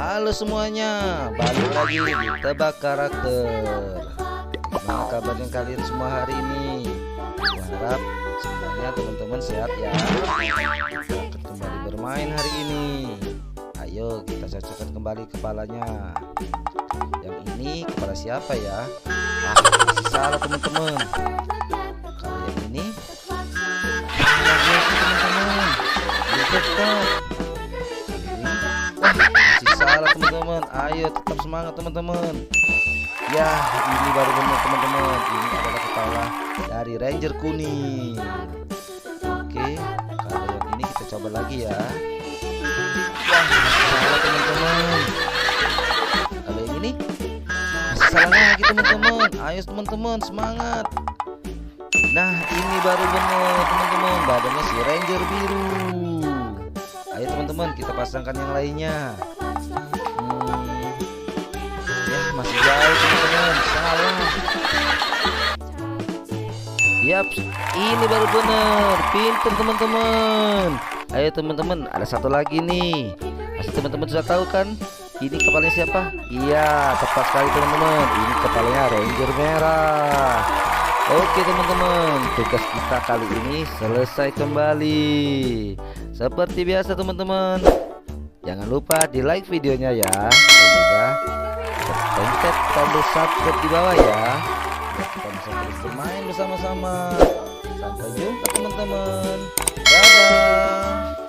Halo semuanya, balik lagi di Tebak Karakter. Gimana kabarnya kalian semua hari ini? Gua harap semuanya teman-teman sehat ya. Kita akan kembali bermain hari ini. Ayo kita cocokkan kembali kepalanya. Yang ini kepala siapa ya? Masih salah teman-teman. Kalau yang ini teman-teman. Tetap salah teman-teman. Ayo tetap semangat teman-teman. Ya ini baru benar teman-teman. Ini adalah kepala dari Ranger kuning. Oke, kalau yang ini kita coba lagi ya. Wah salah teman-teman. Kalau yang ini masih salah lagi teman-teman. Ayo teman-teman semangat. Nah ini baru benar teman-teman. Badannya si Ranger biru. Ayo teman-teman kita pasangkan yang lainnya. Ya masih jauh teman-teman, salah. Yap, ini baru bener, pinter teman-teman. Ayo teman-teman, ada satu lagi nih. Pasti teman-teman sudah tahu kan? Ini kepalanya siapa? Iya, tepat sekali teman-teman. Ini kepalanya Ranger merah. Oke teman-teman, tugas kita kali ini selesai kembali. Seperti biasa teman-teman, jangan lupa di like videonya ya, dan juga pencet tombol subscribe di bawah ya, biar kita bisa terus bermain bersama-sama. Sampai jumpa teman-teman, dadah.